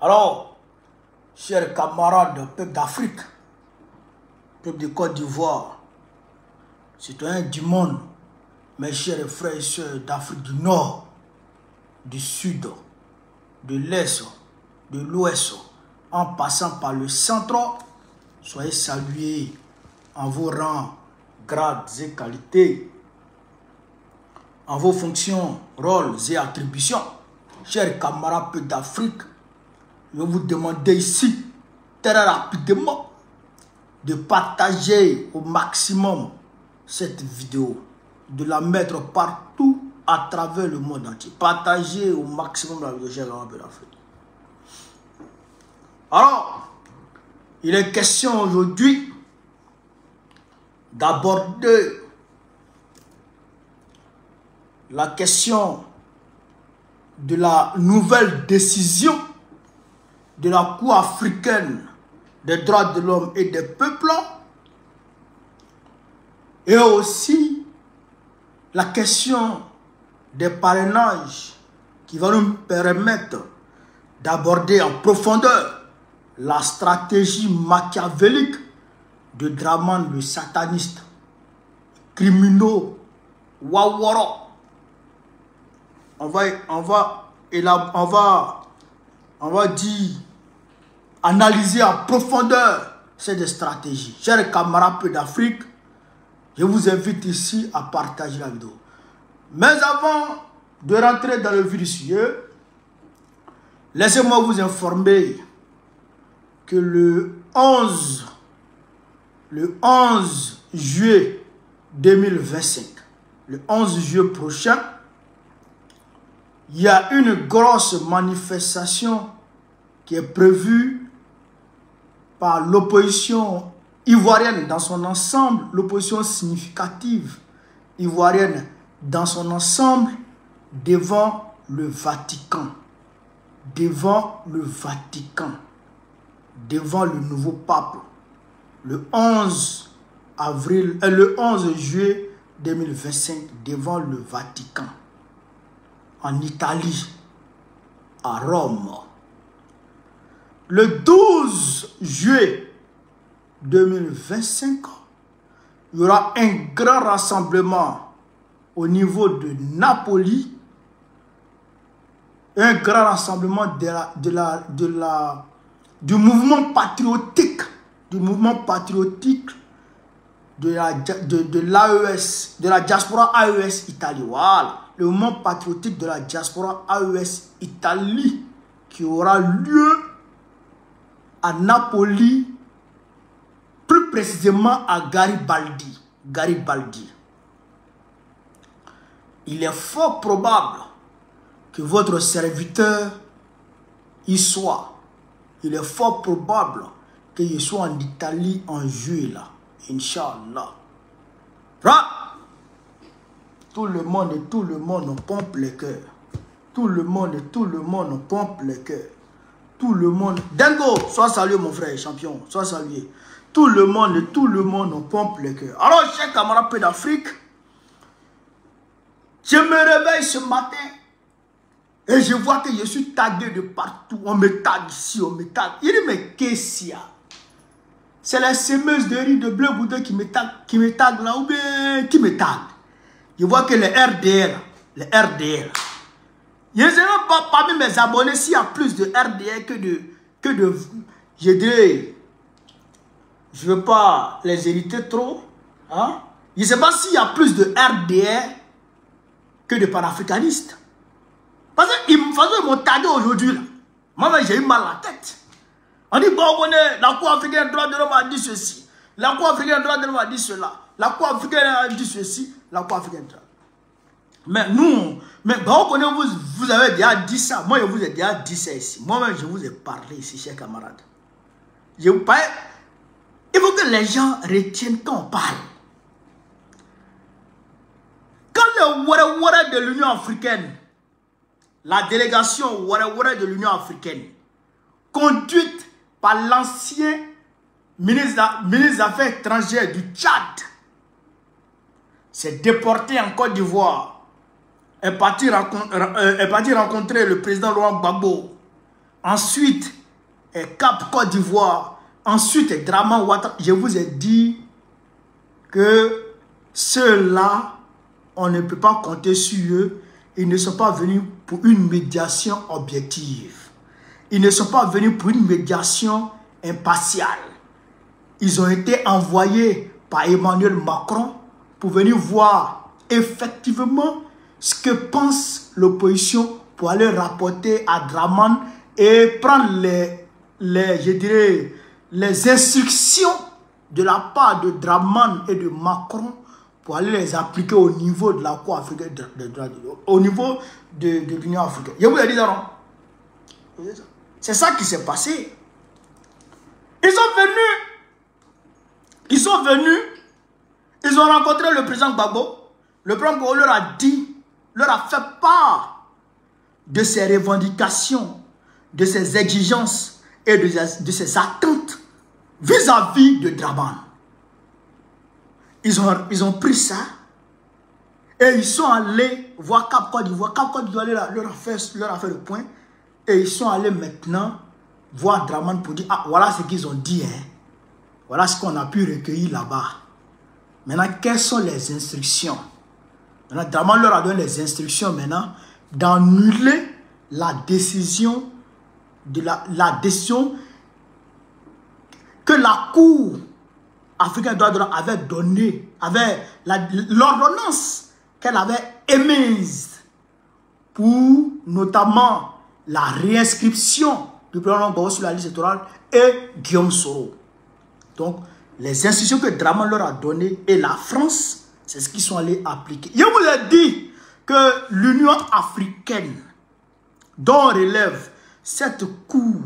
Alors, chers camarades, peuple d'Afrique, peuple de Côte d'Ivoire, citoyens du monde, mes chers frères et sœurs d'Afrique du Nord, du Sud, de l'Est, de l'Ouest, en passant par le centre, soyez salués en vos rangs, grades et qualités, en vos fonctions, rôles et attributions. Chers camarades peuple d'Afrique, je vais vous demander ici, très rapidement, de partager au maximum cette vidéo, de la mettre partout à travers le monde entier. Partagez au maximum la vidéo, chers camarades peuple d'Afrique. Alors, il est question aujourd'hui d'aborder la question de la nouvelle décision de la Cour africaine des droits de l'homme et des peuples et aussi la question des parrainages qui va nous permettre d'aborder en profondeur la stratégie machiavélique de Draman le sataniste, criminaux, Waworo. On va dire, analyser en profondeur cette stratégie. Chers camarades peu d'Afrique, je vous invite ici à partager la vidéo. Mais avant de rentrer dans le vif du sujet, laissez-moi vous informer que le 11 juillet 2025, le 11 juillet prochain, il y a une grosse manifestation qui est prévue par l'opposition ivoirienne dans son ensemble, l'opposition significative ivoirienne dans son ensemble, devant le Vatican. Devant le Vatican. Devant le nouveau pape. Le 11 juillet 2025, devant le Vatican. En Italie, à Rome. Le 12 juillet 2025, il y aura un grand rassemblement au niveau de Napoli, un grand rassemblement du mouvement patriotique, de l'AES, de la diaspora AES Italie. Voilà. Le mouvement patriotique de la diaspora AES Italie qui aura lieu à Napoli, plus précisément à Garibaldi. Il est fort probable que votre serviteur y soit. Il est fort probable qu'il soit en Italie en juillet là. Inch'Allah. Tout le monde pompe les cœurs. Tout le monde pompe les cœurs. Tout le monde. Dengo, sois salué mon frère, champion. Sois salué. Tout le monde pompe les cœurs. Alors, chers camarades peu d'Afrique, je me réveille ce matin et je vois que je suis tagué de partout. On me tague ici, on me tague. Il dit, mais qu'est-ce qu'il y a? C'est la semeuse de riz de bleu boudin qui me tague là, ou bien qui me tague. Je vois que les RDR, je ne sais même pas parmi mes abonnés s'il y a plus de RDR que de je dirais, je ne veux pas les hériter trop. Hein? Je ne sais pas s'il y a plus de RDR que de panafricanistes. Parce qu'ils m'ont tagué aujourd'hui. Moi, j'ai eu mal à la tête. On dit, bon, on est, la Cour africaine des droits de l'homme a dit ceci. La Cour africaine des droits de l'homme a dit cela. La Cour africaine a dit ceci. La Cour africaine. Mais nous, vous avez déjà dit ça. Moi, je vous ai déjà dit ça ici. Moi-même, je vous ai parlé ici, chers camarades. Je vous parle. Il faut que les gens retiennent quand on parle. Quand le Ouare de l'Union africaine, la délégation Ouare de l'Union africaine, conduite par l'ancien ministre des Affaires étrangères du Tchad, s'est déporté en Côte d'Ivoire, est parti rencontrer le président Laurent Gbagbo, ensuite Cap Côte d'Ivoire, ensuite Dramane Ouattara. Je vous ai dit que ceux-là, on ne peut pas compter sur eux. Ils ne sont pas venus pour une médiation objective. Ils ne sont pas venus pour une médiation impartiale. Ils ont été envoyés par Emmanuel Macron pour venir voir effectivement ce que pense l'opposition pour aller rapporter à Dramane et prendre les instructions de la part de Dramane et de Macron pour aller les appliquer au niveau de la Cour africaine, au niveau de l'Union africaine. Je vous ai dit ça, non? C'est ça qui s'est passé. Ils sont venus, ils ont rencontré le président Gbagbo. Le président Gbagbo leur a dit, leur a fait part de ses revendications, de ses exigences et de ses attentes vis-à-vis de Dramane. Ils ont pris ça et ils sont allés voir Cap Côte d'Ivoire. Cap Côte d'Ivoire leur a fait le point et ils sont allés maintenant voir Dramane pour dire, ah, voilà ce qu'ils ont dit, hein. Voilà ce qu'on a pu recueillir là-bas. Maintenant, quelles sont les instructions? Maintenant, Dramane leur a donné les instructions maintenant d'annuler la décision la décision que la Cour africaine des droits de l'homme avait donnée, l'ordonnance qu'elle avait émise pour notamment la réinscription du président Gbagbo sur la liste électorale et Guillaume Soro. Donc, les institutions que Dramane leur a données et la France, c'est ce qu'ils sont allés appliquer. Je vous ai dit que l'Union africaine, dont relève cette Cour,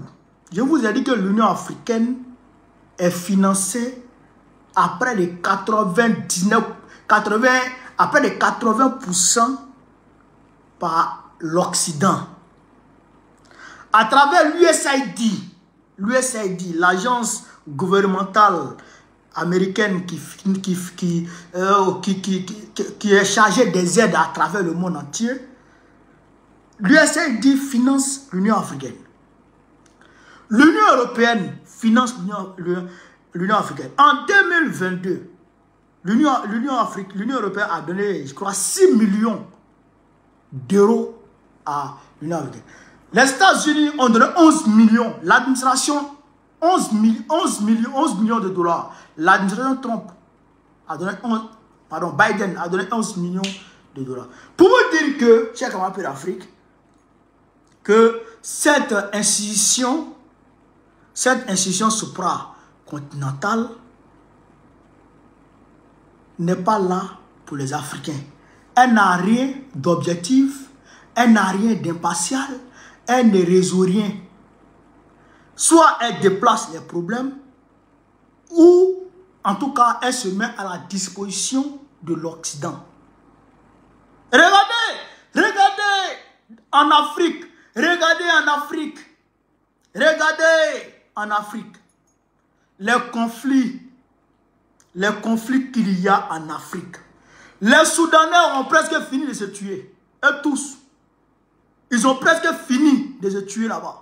je vous ai dit que l'Union africaine est financée après les 80% par l'Occident. À travers l'USAID, l'agence gouvernementale américaine qui est chargée des aides à travers le monde entier, l'USAID finance l'Union africaine. L'Union européenne finance l'Union africaine. En 2022, l'Union européenne a donné, je crois, 6 millions d'euros à l'Union africaine. Les États-Unis ont donné 11 millions. L'administration, 11 millions de dollars. L'administration Trump a donné Biden a donné 11 millions de dollars. Pour vous dire que, chers camarades d'Afrique, que cette institution supracontinentale n'est pas là pour les Africains. Elle n'a rien d'objectif, elle n'a rien d'impartial, elle ne résout rien. Soit elle déplace les problèmes, ou en tout cas elle se met à la disposition de l'Occident. Regardez en Afrique, regardez en Afrique les conflits qu'il y a en Afrique. Les Soudanais ont presque fini de se tuer. Eux tous. Ils ont presque fini de se tuer là-bas.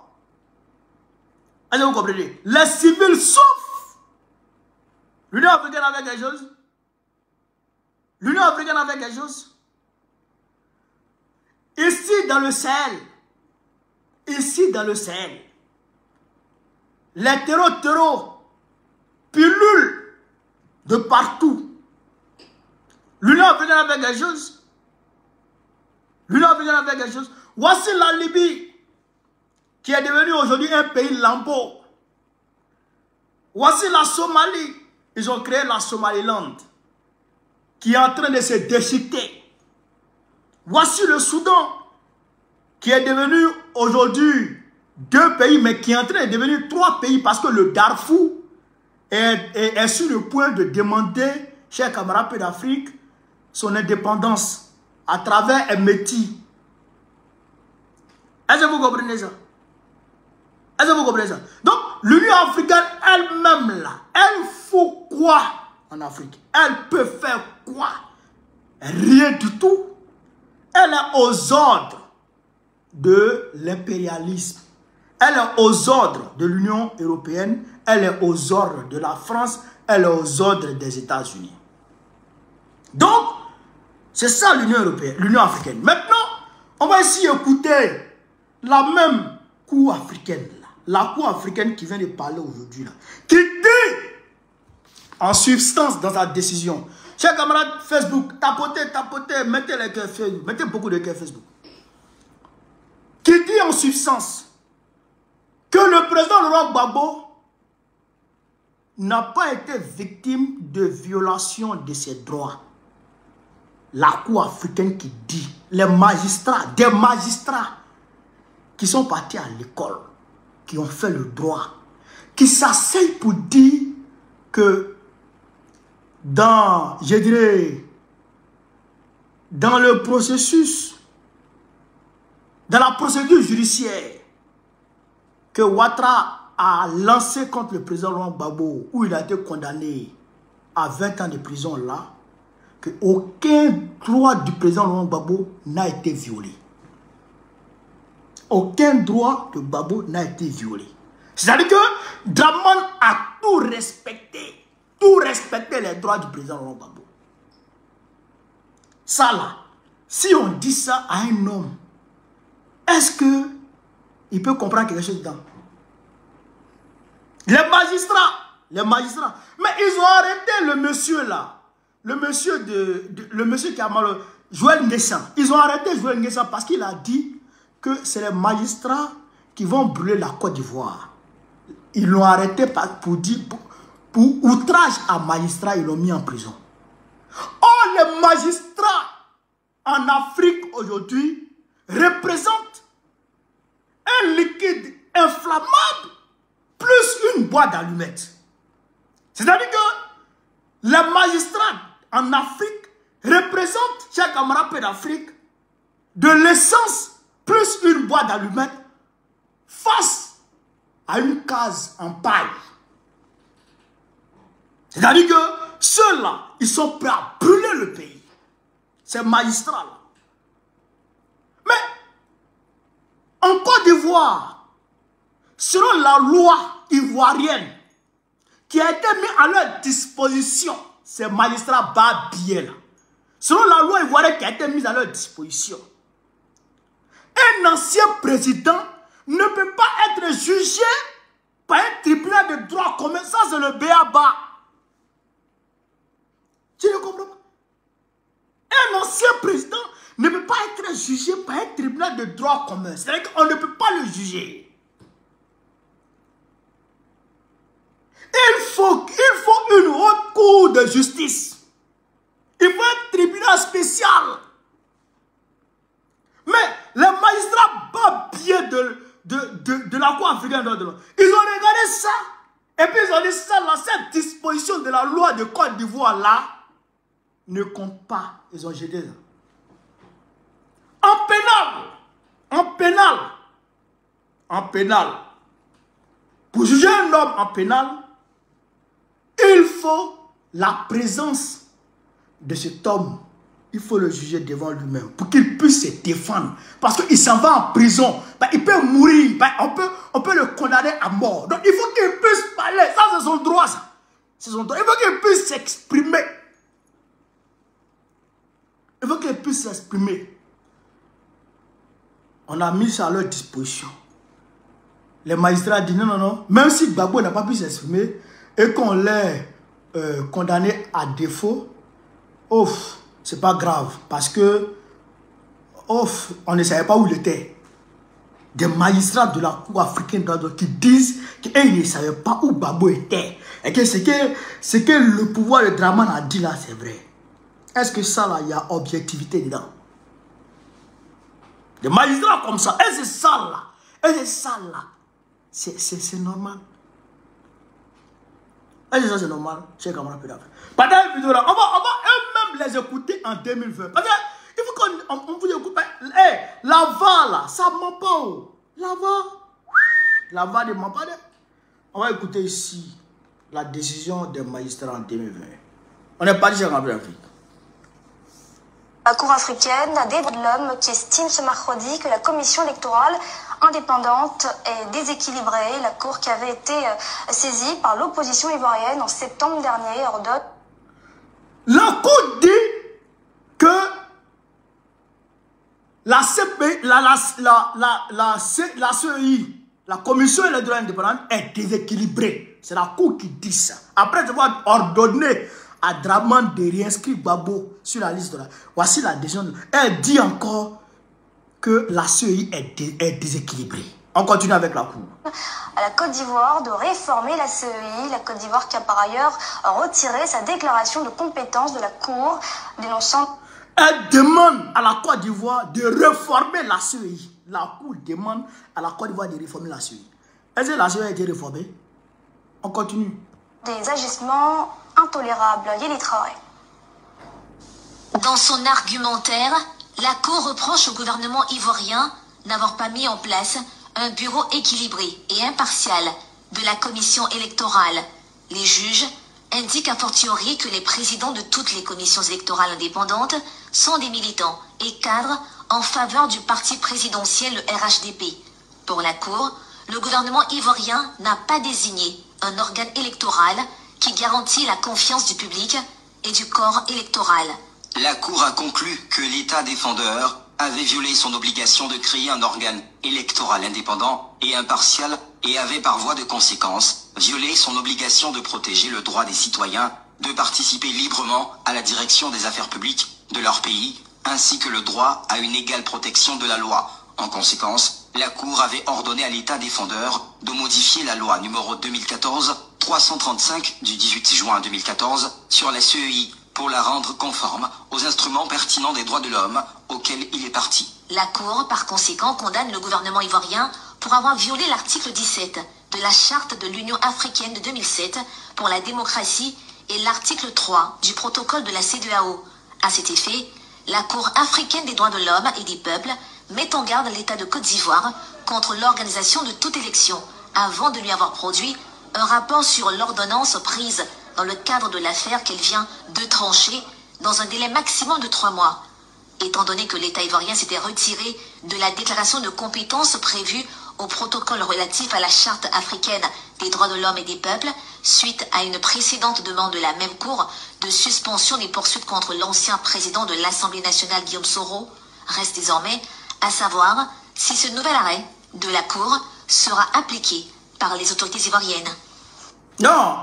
Est-ce que vous comprenez? Les civils souffrent. L'Union africaine a fait quelque chose? L'Union africaine a fait quelque chose? Ici dans le Sahel, les terreaux pullulent de partout. L'Union africaine a fait quelque chose? L'Union africaine a fait quelque chose? Voici la Libye, qui est devenue aujourd'hui un pays lambeau. Voici la Somalie. Ils ont créé la Somaliland, qui est en train de se déchiqueter. Voici le Soudan, qui est devenu aujourd'hui 2 pays, mais qui est en train de devenir 3 pays, parce que le Darfour est sur le point de demander, chers camarades d'Afrique, son indépendance à travers Meti. Est-ce que vous comprenez ça? Est-ce que vous comprenez ça? Donc, l'Union africaine elle-même, là, elle faut quoi en Afrique? Elle peut faire quoi? Rien du tout. Elle est aux ordres de l'impérialisme. Elle est aux ordres de l'Union européenne, elle est aux ordres de la France, elle est aux ordres des États-Unis. Donc, c'est ça l'Union européenne, l'Union africaine. Maintenant, on va ici écouter la même Cour africaine, là, la Cour africaine qui vient de parler aujourd'hui, qui dit en substance dans sa décision. Chers camarades Facebook, tapotez, mettez les cœurs Facebook, mettez beaucoup de cœurs Facebook. Qui dit en substance que le président Laurent Gbagbo n'a pas été victime de violation de ses droits. La Cour africaine qui dit, les magistrats, des magistrats qui sont partis à l'école, qui ont fait le droit, qui s'asseyent pour dire que dans, je dirais, dans le processus, dans la procédure judiciaire que Ouattara a lancé contre le président Laurent Gbagbo, où il a été condamné à 20 ans de prison là, qu'aucun droit du président Laurent Gbagbo n'a été violé. Aucun droit de Gbagbo n'a été violé. C'est-à-dire que Dramane a tout respecté les droits du président Laurent Gbagbo. Ça là, si on dit ça à un homme, est-ce qu'il peut comprendre quelque chose dedans? Les magistrats, mais ils ont arrêté le monsieur là, le monsieur qui a mal, Joël Nguessan. Ils ont arrêté Joël Nguessan parce qu'il a dit que c'est les magistrats qui vont brûler la Côte d'Ivoire. Ils l'ont arrêté pour outrage à magistrat, ils l'ont mis en prison. Or, les magistrats en Afrique aujourd'hui représentent un liquide inflammable plus une boîte d'allumettes. C'est-à-dire que les magistrats en Afrique représentent, chers camarades d'Afrique, de l'essence plus une boîte d'allumettes face à une case en paille. C'est-à-dire que ceux-là, ils sont prêts à brûler le pays. Ces magistrats-là. Mais en Côte d'Ivoire, selon la loi ivoirienne qui a été mise à leur disposition, ces magistrats babillés là, selon la loi ivoirienne qui a été mise à leur disposition, un ancien président ne peut pas être jugé par un tribunal de droit commun. Ça, c'est le b.a.-ba. Tu ne comprends pas? Un ancien président ne peut pas être jugé par un tribunal de droit commun. C'est-à-dire qu'on ne peut pas le juger. Il faut une haute cour de justice. Il faut un tribunal spécial. Mais les magistrats babillés de la Cour africaine, ils ont regardé ça. Et puis ils ont dit ça, là, cette disposition de la loi de Côte d'Ivoire là ne compte pas. Ils ont jeté ça. En pénal, pour juger un homme en pénal, il faut la présence de cet homme. Il faut le juger devant lui-même pour qu'il puisse se défendre. Parce qu'il s'en va en prison. Il peut mourir. On peut le condamner à mort. Donc il faut qu'il puisse parler. Ça, c'est son droit. C'est son droit. Il faut qu'il puisse s'exprimer. Il faut qu'il puisse s'exprimer. On a mis ça à leur disposition. Les magistrats disent non. Même si Gbagbo n'a pas pu s'exprimer et qu'on l'ait condamné à défaut, c'est pas grave. Parce que on ne savait pas où il était. Des magistrats de la Cour africaine qui disent qu'ils ne savaient pas où Gbagbo était. Et que ce que le pouvoir de Dramane a dit là, c'est vrai. Est-ce que ça là, il y a objectivité dedans? Des magistrats comme ça, et c'est ça là, c'est normal. Et c'est ça, c'est normal, chez Camarade Pédafrique. Pendant une vidéo là, on va eux-mêmes les écouter en 2020. Parce qu'il faut qu'on vous écoute. Lava là, ça ne ment pas. Lava ne ment pas. On va écouter ici la décision des magistrats en 2020. On est parti chez Camarade Pédafrique. La Cour africaine des droits de l'homme qui estime ce mercredi que la commission électorale indépendante et déséquilibrée. La Cour qui avait été saisie par l'opposition ivoirienne en septembre dernier ordonne. La Cour dit que la CPI, la CEI, la Commission électorale indépendante, est déséquilibrée. C'est la Cour qui dit ça. Après avoir ordonné à Draman de réinscrire Gbagbo sur la liste de la... Voici la décision. Elle dit encore que la CEI est déséquilibrée. On continue avec la Cour. À la Côte d'Ivoire de réformer la CEI. La Côte d'Ivoire qui a par ailleurs retiré sa déclaration de compétence de la Cour, dénonçant... Elle demande à la Côte d'Ivoire de réformer la CEI. La Cour demande à la Côte d'Ivoire de réformer la CEI. Est-ce que la CEI a été réformée? On continue. Des agissements intolérables. Yéli Traoré. Dans son argumentaire, la Cour reproche au gouvernement ivoirien n'avoir pas mis en place un bureau équilibré et impartial de la commission électorale. Les juges indiquent a fortiori que les présidents de toutes les commissions électorales indépendantes sont des militants et cadres en faveur du parti présidentiel, le RHDP. Pour la Cour, le gouvernement ivoirien n'a pas désigné un organe électoral qui garantit la confiance du public et du corps électoral. La Cour a conclu que l'État défendeur avait violé son obligation de créer un organe électoral indépendant et impartial et avait par voie de conséquence violé son obligation de protéger le droit des citoyens de participer librement à la direction des affaires publiques de leur pays, ainsi que le droit à une égale protection de la loi. En conséquence, la Cour avait ordonné à l'État défendeur de modifier la loi numéro 2014-335 du 18 juin 2014 sur la CEI pour la rendre conforme aux instruments pertinents des droits de l'homme auxquels il est parti. La Cour, par conséquent, condamne le gouvernement ivoirien pour avoir violé l'article 17 de la Charte de l'Union africaine de 2007 pour la démocratie et l'article 3 du protocole de la CEDEAO. À cet effet, la Cour africaine des droits de l'homme et des peuples met en garde l'État de Côte d'Ivoire contre l'organisation de toute élection avant de lui avoir produit un rapport sur l'ordonnance prise dans le cadre de l'affaire qu'elle vient de trancher dans un délai maximum de 3 mois. Étant donné que l'État ivoirien s'était retiré de la déclaration de compétences prévue au protocole relatif à la Charte africaine des droits de l'homme et des peuples, suite à une précédente demande de la même Cour de suspension des poursuites contre l'ancien président de l'Assemblée nationale Guillaume Soro, reste désormais à savoir si ce nouvel arrêt de la Cour sera appliqué par les autorités ivoiriennes. Non,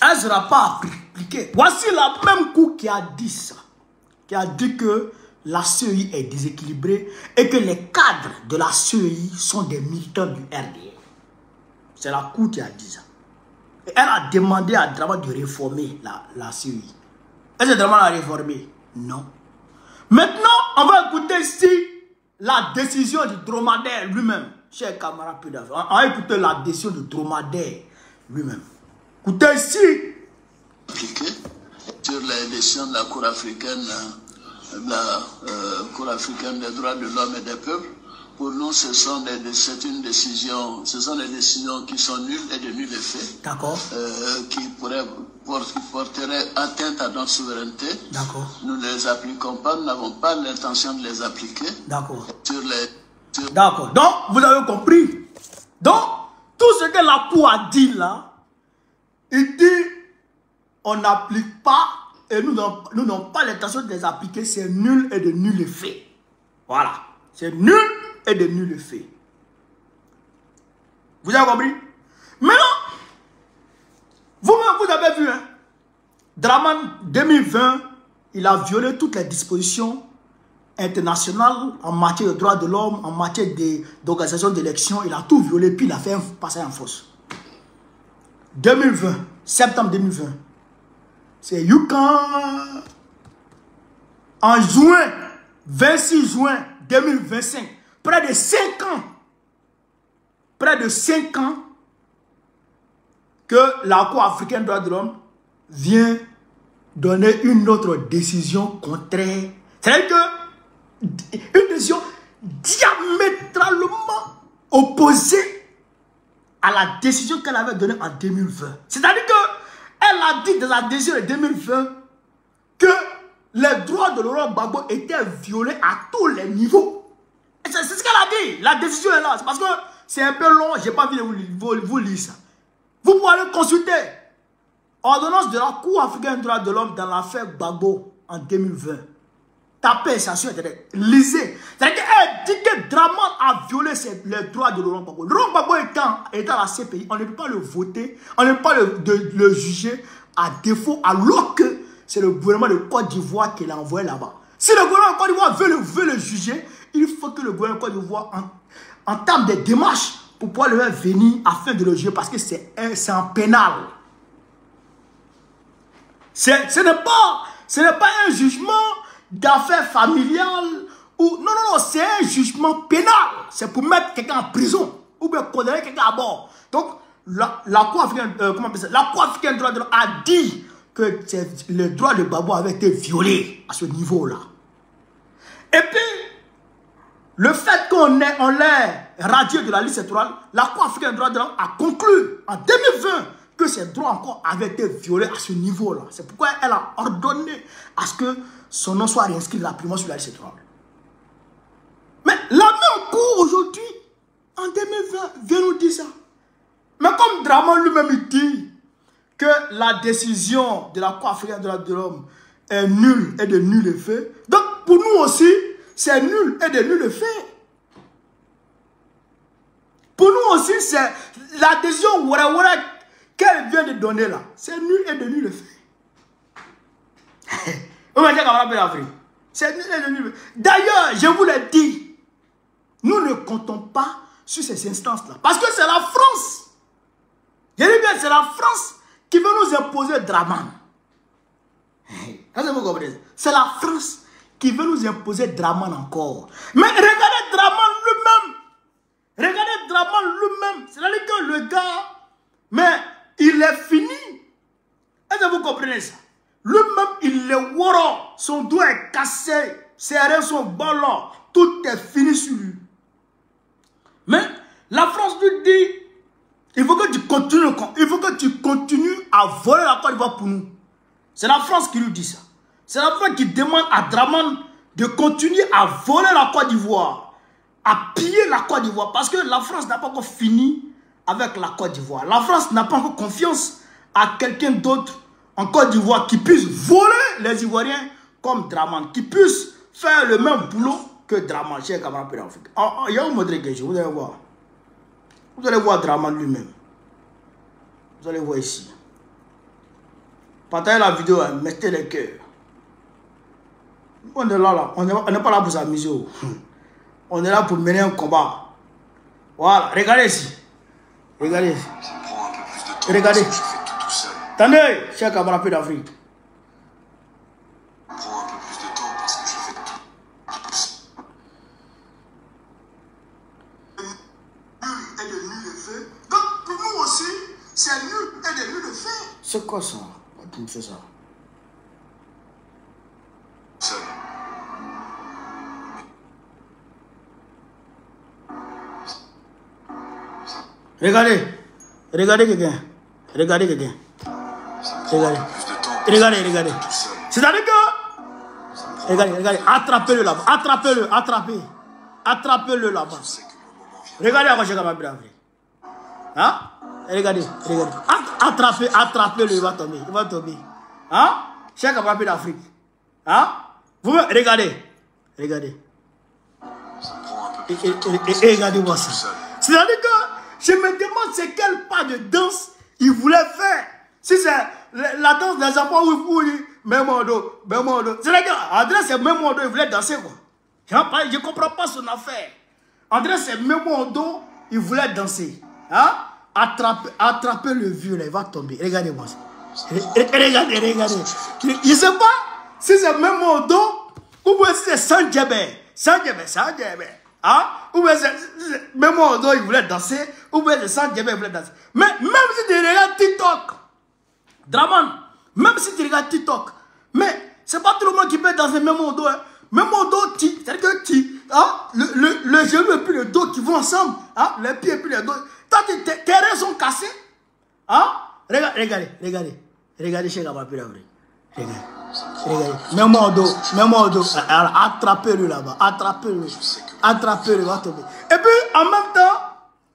elle ne sera pas appliquée. Voici la même Cour qui a dit ça, qui a dit que la CEI est déséquilibrée et que les cadres de la CEI sont des militants du RDR. C'est la Cour qui a dit ça. Et elle a demandé à Draman de réformer la CEI. Est-ce que Draman a réformé? Non. Maintenant, on va écouter ici la décision du dromadaire lui-même. Chers camarades, on va écouter la décision du dromadaire lui-même. Écoutez ici. Sur les décisions de la Cour africaine, des droits de l'homme et des peuples, pour nous, c'est des décisions qui sont nulles et de nul effet. D'accord. Qui porteraient atteinte à notre souveraineté. D'accord. Nous ne les appliquons pas, nous n'avons pas l'intention de les appliquer. D'accord. D'accord. Donc, vous avez compris. Donc, tout ce que la Cour a dit là, il dit, on n'applique pas, et nous n'avons pas l'intention de les appliquer, c'est nul et de nul effet. Voilà. C'est nul et de nul effet. Vous avez compris? Maintenant, vous-même, vous avez vu, hein, Draman 2020, il a violé toutes les dispositions internationales en matière de droits de l'homme, en matière d'organisation d'élections. Il a tout violé, puis il a fait un passage en force. 2020, septembre 2020, c'est Yukan. En juin, 26 juin 2025, près de 5 ans, que la Cour africaine des droits de l'homme vient donner une autre décision contraire. C'est-à-dire une décision diamétralement opposée à la décision qu'elle avait donnée en 2020. C'est-à-dire qu'elle a dit dans la décision de 2020 que les droits de Laurent Gbagbo étaient violés à tous les niveaux. C'est ce qu'elle a dit. C'est-à-dire, la décision est là. C'est parce que c'est un peu long, j'ai pas envie de vous lire ça. Vous pouvez aller consulter. Ordonnance de la Cour africaine des droits de l'homme dans l'affaire Gbagbo en 2020. Tapez ça sur Internet. Lisez. C'est-à-dire qu'elle dit que Dramane a violé les droits de Laurent Gbagbo. Laurent Gbagbo étant à la CPI, on ne peut pas le voter, on ne peut pas le juger à défaut, alors que c'est le gouvernement de Côte d'Ivoire qui l'a envoyé là-bas. Si le gouvernement de Côte d'Ivoire veut le juger, il faut que le gouvernement de Côte d'Ivoire entame des démarches pour pouvoir le faire venir afin de le juger, parce que c'est un pénal. Ce n'est pas un jugement d'affaires familiales ou non, c'est un jugement pénal. C'est pour mettre quelqu'un en prison ou bien condamner quelqu'un à mort. Donc la Cour africaine, la Cour africaine des droits de l'homme a dit que le droit de Gbagbo avait été violé à ce niveau-là. Et puis le fait qu'on l'ait radié de la liste électorale, la Cour africaine des droits de l'homme a conclu en 2020 que ces droits encore avaient été violés à ce niveau-là. C'est pourquoi elle a ordonné à ce que son nom soit réinscrit rapidement sur la liste électorale. Mais la même Cour aujourd'hui, en 2020, vient nous dire ça. Mais comme Dramane lui-même dit que la décision de la Cour africaine des droits de l'homme est nulle et de nul effet, donc pour nous aussi, c'est nul et de nul effet. Pour nous aussi, c'est la décision qu'elle vient de donner là. C'est nul et de nul effet. C'est nul et de nul effet. D'ailleurs, je vous l'ai dit, nous ne comptons pas sur ces instances-là. Parce que c'est la France. Je dis bien, c'est la France qui veut nous imposer Dramane. C'est la France qui veut nous imposer Dramane encore. Mais regardez Dramane lui-même. Regardez Dramane lui-même. C'est-à-dire que le gars, mais il est fini. Est-ce que vous comprenez ça? Lui-même, il est woro. Son doigt est cassé. Ses reins sont ballants. Tout est fini sur lui. Mais la France lui dit, il faut que tu continues. Il faut que tu continues à voler la Côte d'Ivoire pour nous. C'est la France qui lui dit ça. C'est la France qui demande à Dramane de continuer à voler la Côte d'Ivoire, à piller la Côte d'Ivoire, parce que la France n'a pas encore fini avec la Côte d'Ivoire. La France n'a pas encore confiance à quelqu'un d'autre en Côte d'Ivoire qui puisse voler les Ivoiriens comme Dramane, qui puisse faire le même boulot que Dramane, cher camarade de l'Afrique. Il y a un mot de quelque chose, vous allez voir. Vous allez voir Dramane lui-même. Vous allez voir ici. Partagez la vidéo, mettez les cœurs. On est là, on n'est pas là pour s'amuser. On est là pour mener un combat. Voilà, regardez ici. Regardez. Ça me prend un peu plus de temps. Regardez. Parce que je fais tout seul. Attendez, cher camarade d'Afrique. Ça me prend un peu plus de temps parce que je fais tout seul. Nul et de nul effet. Donc pour nous aussi, c'est nul et de nul effet. C'est quoi ça? Tu me fais ça? Seul. Regardez. Regardez quelqu'un. Regardez quelqu'un. Regardez. Regardez. C'est-à-dire que... Regardez. Attrapez-le là-bas. Attrapez-le là-bas. Regardez à quoi j'ai capable d'arriver. Hein? Regardez. Attrapez-le, il va tomber. Hein? Cher camarade d'Afrique. Hein? Vous regardez. Ça me prend un peu plus de temps. Et regardez-moi ça. C'est-à-dire que je me demande c'est quel pas de danse il voulait faire. Si c'est la danse des enfants où il dit même en dos. C'est-à-dire qu'André c'est même en dos, il voulait danser quoi. Je ne comprends pas son affaire. André c'est même en dos, il voulait danser. Hein? Attrapez le vieux là, il va tomber. Regardez-moi ça. Regardez. Je ne sais pas si c'est même en dos ou bien si c'est sans djebé. Hein? Ou bien même en dos il voulait danser, ou bien c'est sans djebé il voulait danser. Mais même si tu regardes TikTok, Dramane, même si tu regardes TikTok, mais c'est pas tout le monde qui peut danser même en dos. Hein. Même en dos, c'est-à-dire que le genou et puis le dos qui vont ensemble, hein? Les pieds et puis les dos. Toi, tes reins sont cassés. Hein? Regardez chez Gaba Pilavri. Regardez. Même en dos. Attrapez-le là-bas. Attrapez-le, va tomber. Et puis, en même temps,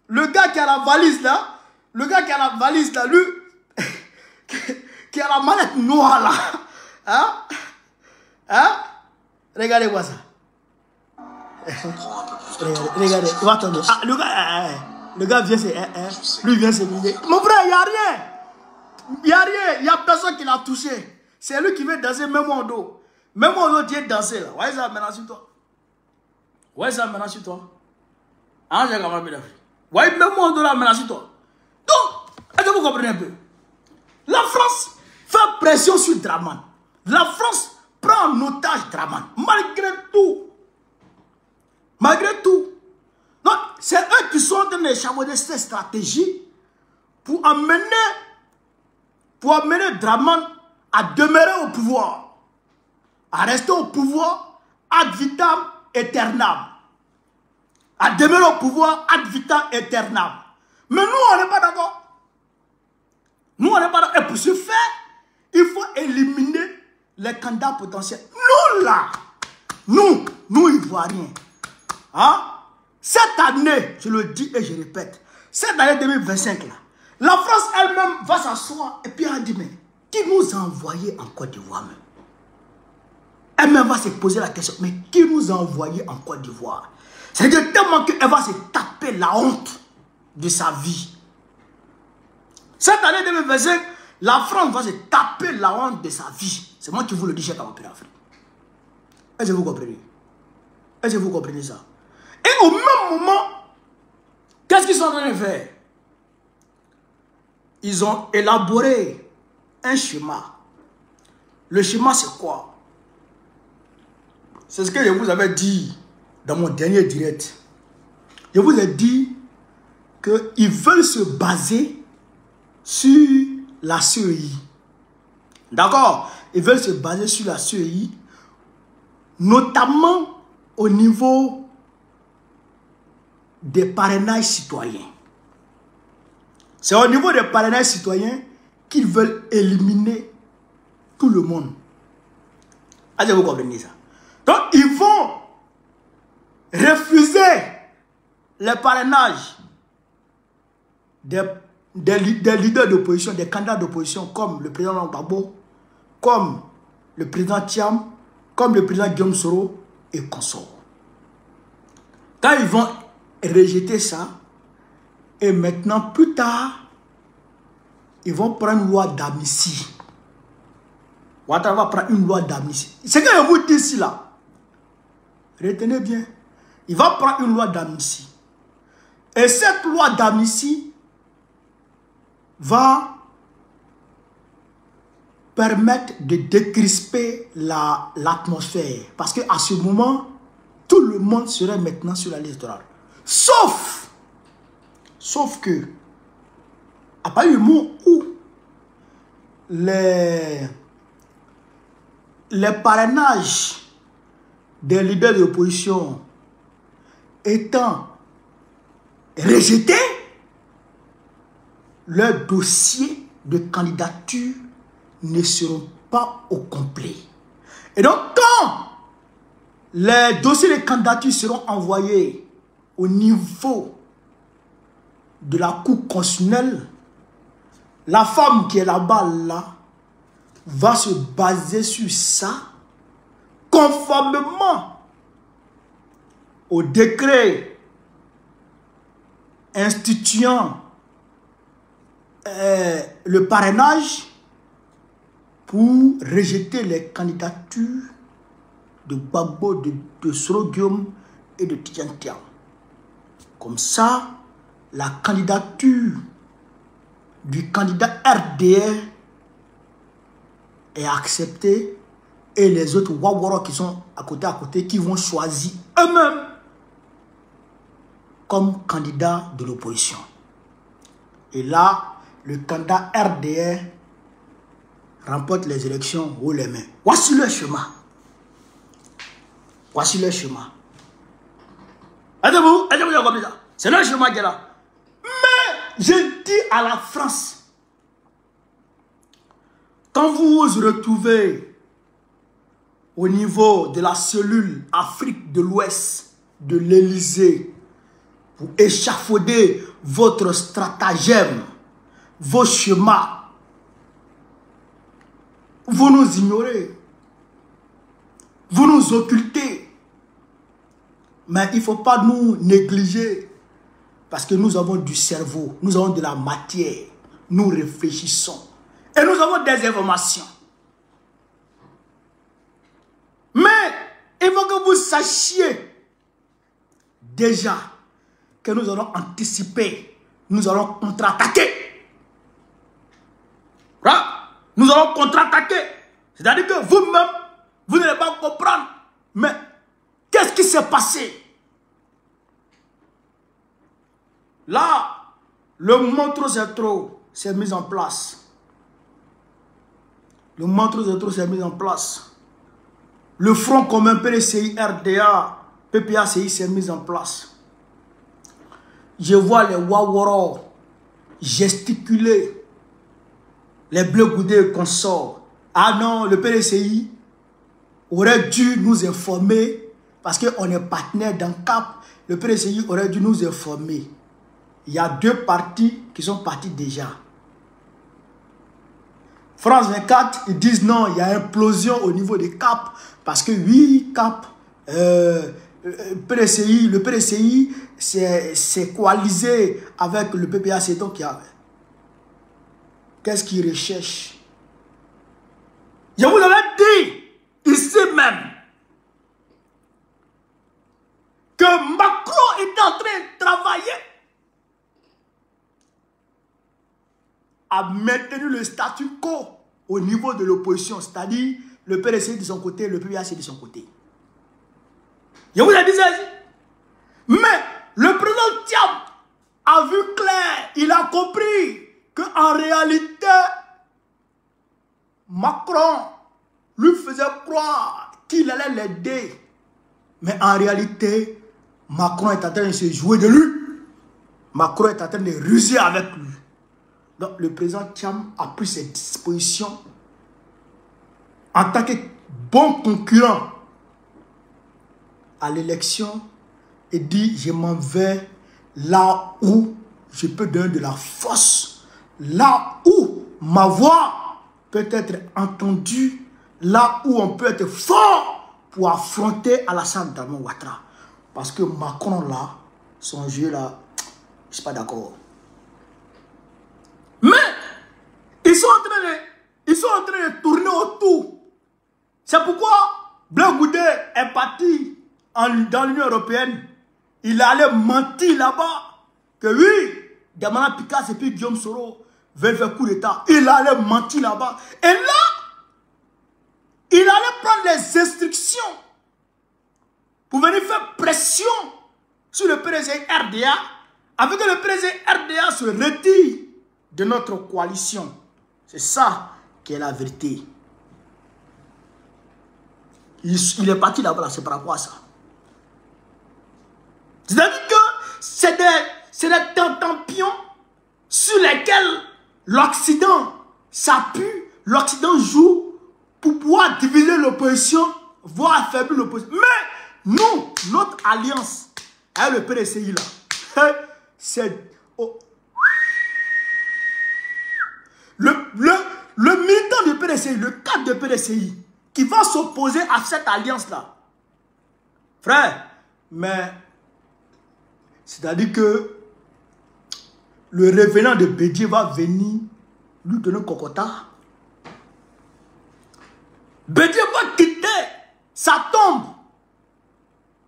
le gars qui a la valise là, lui, qui a la mallette noire là, hein? Regardez-moi ça. Regardez, il va attendre. Ah, le gars vient se... lui vient se briser. Mon frère, il n'y a rien. Il n'y a rien. Il n'y a personne qui l'a touché. C'est lui qui veut danser, même mon dos. Même mon dos, Dieu danser là. Ouais, ça maintenant sur toi. Ouais, ça maintenant sur toi. Hein, j'ai quand même bien fait. Ouais, même mon dos là maintenant sur toi. Donc, est-ce que vous comprenez un peu? La France fait pression sur Draman. La France prend en otage Draman. Malgré tout. Malgré tout. Donc, c'est eux qui sont en train d'échafauder cette stratégie pour amener Draman à demeurer au pouvoir. À rester au pouvoir ad vitam aeternam. À demeurer au pouvoir ad vitam aeternam. Mais nous, on n'est pas d'accord. Nous, on n'est pas d'accord. Et pour ce faire, il faut éliminer les candidats potentiels. Nous, là, nous Ivoiriens, hein? Cette année, je le dis et je répète, cette année 2025, là, la France elle-même va s'asseoir et puis elle a dit, mais qui nous a envoyé en Côte d'Ivoire même? Elle-même va se poser la question, mais qui nous a envoyé en Côte d'Ivoire? C'est-à-dire tellement qu'elle va se taper la honte de sa vie. Cette année 2025, la France va se taper la honte de sa vie. C'est moi qui vous le dis, Cheikh Amapé Afrique. Est-ce que vous comprenez? Est-ce que vous comprenez ça? Et au même moment, qu'est-ce qu'ils sont en train de faire? Ils ont élaboré un schéma. Le schéma, c'est quoi? C'est ce que je vous avais dit dans mon dernier direct. Je vous ai dit qu'ils veulent se baser sur la CEI. D'accord? Ils veulent se baser sur la CEI, notamment au niveau des parrainages citoyens. C'est au niveau des parrainages citoyens qu'ils veulent éliminer tout le monde. Est-ce que vous comprenez ça? Donc, ils vont refuser les parrainages des leaders d'opposition, des candidats d'opposition comme le président Gbagbo, comme le président Thiam, comme le président Guillaume Soro et consorts. Quand ils vont rejeter ça, et maintenant, plus tard, ils vont prendre une loi d'amnistie. Ouattara va prendre une loi d'amnistie. Ce que je vous dis ici, là, retenez bien, il va prendre une loi d'amnistie. Et cette loi d'amnistie va permettre de décrisper l'atmosphère. Parce qu'à ce moment, tout le monde serait maintenant sur la liste électorale. Sauf que, à partir du moment où les parrainages des leaders de l'opposition étant rejetés, leurs dossiers de candidature ne seront pas au complet. Et donc, quand les dossiers de candidature seront envoyés au niveau de la Cour constitutionnelle, la femme qui est là-bas, là, va se baser sur ça, conformément au décret instituant le parrainage pour rejeter les candidatures de Gbagbo, de Soro Guillaume et de Tidjane Thiam. Comme ça, la candidature du candidat RDR est acceptée et les autres Wawara qui sont à côté, qui vont choisir eux-mêmes comme candidat de l'opposition. Et là, le candidat RDR remporte les élections haut les mains. Voici le chemin. Voici le chemin. Aidez-vous, comme ça. C'est le chemin qui est là. Mais je dis à la France, quand vous vous retrouvez au niveau de la cellule Afrique de l'Ouest de l'Élysée, pour échafauder votre stratagème, vos schémas. Vous nous ignorez. Vous nous occultez. Mais il ne faut pas nous négliger. Parce que nous avons du cerveau. Nous avons de la matière. Nous réfléchissons. Et nous avons des informations. Mais il faut que vous sachiez déjà que nous allons anticiper. Nous allons contre-attaquer. Nous allons contre-attaquer. C'est-à-dire que vous-même, vous n'allez pas comprendre. Mais qu'est-ce qui s'est passé? Là, le Montreux-Zétro s'est mis en place. Le Montreux-Zétro s'est mis en place. Le Front commun PDCI, RDA, PPACI s'est mis en place. Je vois les Waworo gesticuler. Les Bleus Goudés et consorts. Ah non, le PDCI aurait dû nous informer parce qu'on est partenaire dans CAP. Le PDCI aurait dû nous informer. Il y a 2 partis qui sont partis déjà. France 24, ils disent non, il y a implosion au niveau des CAP. Parce que oui, CAP, le PDCI s'est coalisé avec le PPAC. Donc, il y a... Qu'est-ce qu'ils recherchent? Je vous avais dit, ici même, que Macron est en train de travailler à maintenir le statu quo au niveau de l'opposition, c'est-à-dire le PDC de son côté, le PPAC de son côté. Je vous ai dit ça ici. Mais le président Thiam a vu clair, il a compris qu'en réalité, Macron lui faisait croire qu'il allait l'aider. Mais en réalité, Macron est en train de se jouer de lui. Macron est en train de ruser avec lui. Donc le président Thiam a pris ses dispositions en tant que bon concurrent à l'élection et dit je m'en vais là où je peux donner de la force. Là où ma voix peut être entendue, là où on peut être fort pour affronter Alassane Dramane Ouattara. Parce que Macron là, son jeu là, je ne suis pas d'accord. Mais ils sont en train de tourner autour. C'est pourquoi Bleu Goudé est parti dans l'Union européenne. Il allait mentir là-bas que oui, Damana Picasso et puis Guillaume Soro veulent faire coup d'État. Il allait mentir là-bas. Et là, il allait prendre les instructions pour venir faire pression sur le président RDA, avec que le président RDA se retire de notre coalition. C'est ça qui est la vérité. Il est parti là-bas, c'est par rapport à ça. C'est-à-dire que c'est des tentampions sur lesquels l'Occident s'appuie, l'Occident joue pour pouvoir diviser l'opposition, voire affaiblir l'opposition. Mais nous, notre alliance avec le PDCI là, c'est... Oh. Le militant du PDCI, le cadre de PDCI, qui va s'opposer à cette alliance-là. Frère, mais c'est-à-dire que le revenant de Bédié va venir lui donner un cocota. Bédié va quitter sa tombe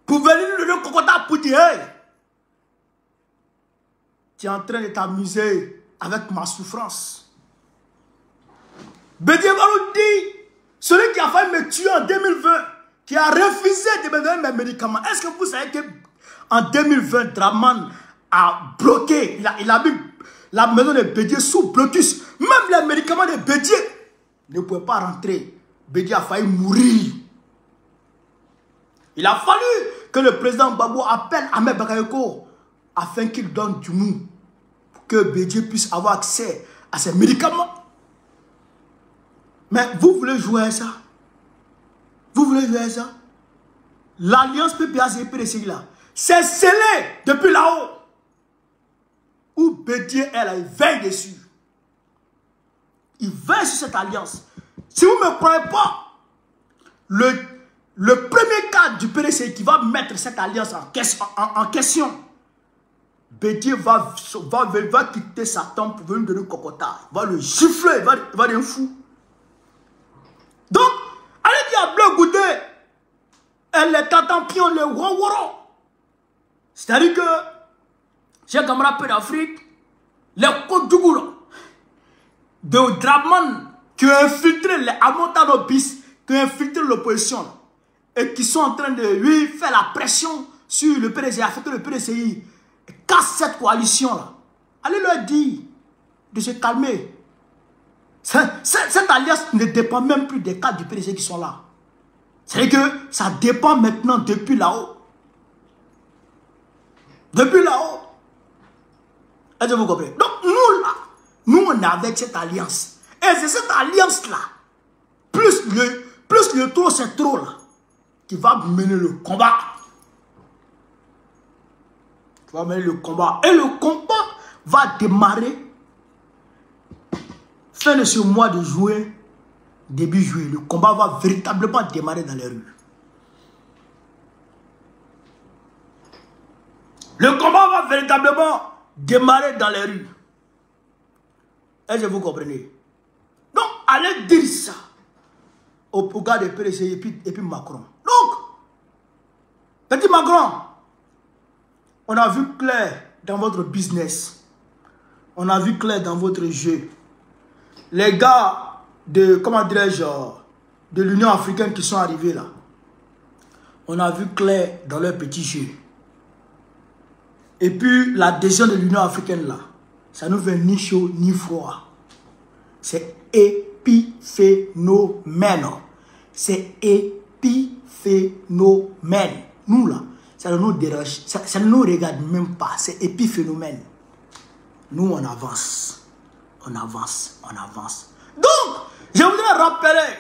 pour venir lui donner un cocota pour dire hey, tu es en train de t'amuser avec ma souffrance. Bédié va nous dire, celui qui a failli me tuer en 2020, qui a refusé de me donner mes médicaments, est-ce que vous savez qu'en 2020, Dramane a bloqué, il a mis la maison de Bédié sous blocus. Même les médicaments de Bédié ne pouvaient pas rentrer. Bédié a failli mourir. Il a fallu que le président Gbagbo appelle Ahmed Bakayoko afin qu'il donne du mou pour que Bédié puisse avoir accès à ses médicaments. Mais vous voulez jouer à ça? Vous voulez jouer à ça? L'alliance PPAC et PDCI là, c'est scellé depuis là-haut. Bédié est là, il veille dessus. Il veille sur cette alliance. Si vous ne me croyez pas, le premier cadre du PDC qui va mettre cette alliance en question, Bédié va quitter sa tombe pour venir donner cocotard. Il va le gifler, il va devenir fou. Donc, allez dire à Bleu Goudé, elle est tatampion, le waworo. C'est-à-dire que, j'ai camarade peu d'Afrique, les Côte-Dougoula, de Draman, qui ont infiltré les Amontanobis, qui ont infiltré l'opposition, et qui sont en train de lui faire la pression sur le PDCI, afin que le PDCI casse cette coalition-là. Allez leur dire de se calmer. Cette alliance ne dépend même plus des cadres du PDCI qui sont là. C'est-à-dire que ça dépend maintenant depuis là-haut. Depuis là-haut. Est-ce que vous comprenez? Donc nous là, nous on est avec cette alliance. Et c'est cette alliance-là, plus le trop c'est trop là, qui va mener le combat. Qui va mener le combat. Et le combat va démarrer fin de ce mois de juin, début juillet. Le combat va véritablement démarrer dans les rues. Le combat va véritablement démarrer dans les rues. Est-ce que vous comprenez? Donc, allez dire ça au gars de PDC et puis Macron. Donc, petit Macron, on a vu clair dans votre business. On a vu clair dans votre jeu. Les gars de, comment dirais-je, de l'Union africaine qui sont arrivés là, on a vu clair dans leur petit jeu. Et puis l'adhésion de l'Union africaine là, ça nous fait ni chaud ni froid. C'est épiphénomène. C'est épiphénomène. Nous là, ça ne nous dérange, ça ne nous regarde même pas. C'est épiphénomène. Nous on avance. On avance, on avance. Donc, je voudrais rappeler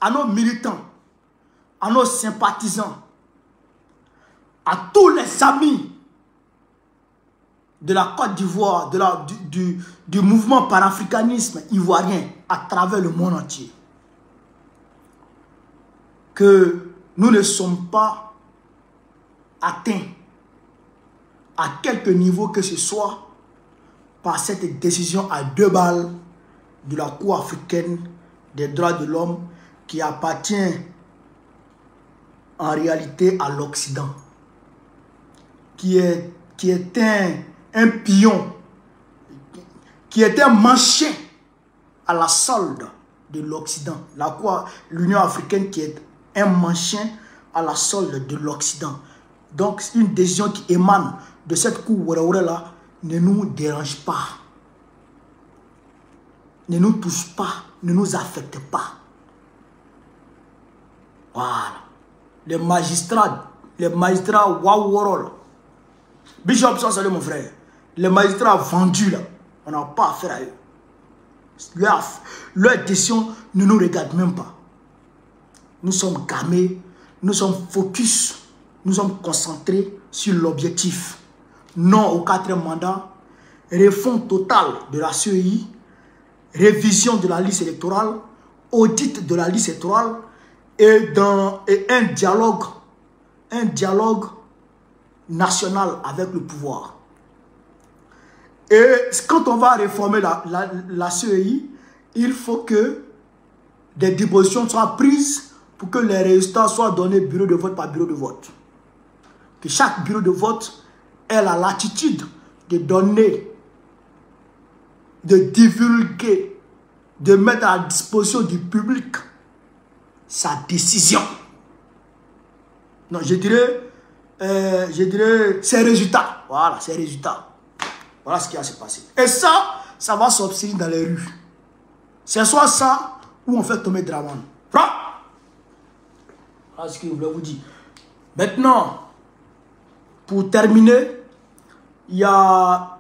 à nos militants, à nos sympathisants, à tous les amis de la Côte d'Ivoire, du mouvement panafricanisme ivoirien à travers le monde entier, que nous ne sommes pas atteints à quelque niveau que ce soit par cette décision à 2 balles de la Cour africaine des droits de l'homme qui appartient en réalité à l'Occident, qui est un pion, qui est un manchin à la solde de l'Occident. L'Union africaine qui est un manchin à la solde de l'Occident. Donc, une décision qui émane de cette Cour là ne nous dérange pas, ne nous touche pas, ne nous affecte pas. Voilà. Les magistrats Waworol, Bishop, ça c'est mon frère, les magistrats vendus là, on n'a pas affaire à eux. Leur décision ne nous regarde même pas. Nous sommes calmés, nous sommes focus, nous sommes concentrés sur l'objectif. Non au 4e mandat, refonte totale de la CEI, révision de la liste électorale, audit de la liste électorale et un dialogue national avec le pouvoir. Et quand on va réformer la CEI, il faut que des dispositions soient prises pour que les résultats soient donnés bureau de vote par bureau de vote. Que chaque bureau de vote ait la latitude de donner, de divulguer, de mettre à la disposition du public sa décision. Non, je dirais ses résultats. Voilà, ses résultats. Voilà ce qui va se passer. Et ça va s'observer dans les rues. C'est soit ça, ou on fait tomber Draman. Voilà ce que je voulais vous dire. Maintenant, pour terminer, il y a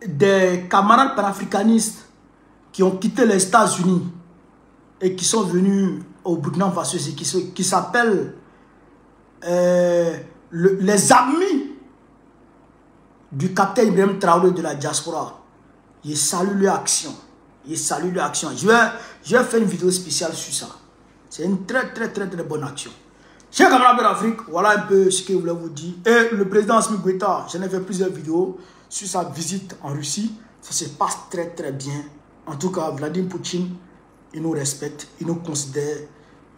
des camarades panafricanistes qui ont quitté les États-Unis et qui sont venus au Burkina Faso, qui s'appellent les amis du capitaine Ibrahim Traoré de la diaspora. Je salue leur action. Je salue leur action. Je vais faire une vidéo spéciale sur ça. C'est une très bonne action. Chers camarades de l'Afrique, voilà un peu ce que je voulais vous dire. Et le président Assimi Goïta, j'en ai fait plusieurs vidéos sur sa visite en Russie. Ça se passe très bien. En tout cas, Vladimir Poutine, il nous respecte, il nous considère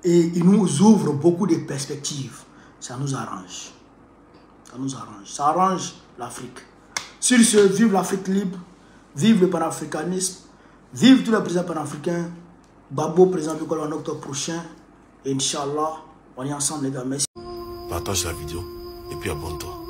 et il nous ouvre beaucoup de perspectives. Ça nous arrange. Ça nous arrange. Ça arrange l'Afrique. Sur ce, vive l'Afrique libre, vive le panafricanisme, vive tous les présidents panafricains. Babo, président du en octobre prochain. Et Inch'Allah, on est ensemble les gars. Merci. Partage la vidéo et puis abonne-toi.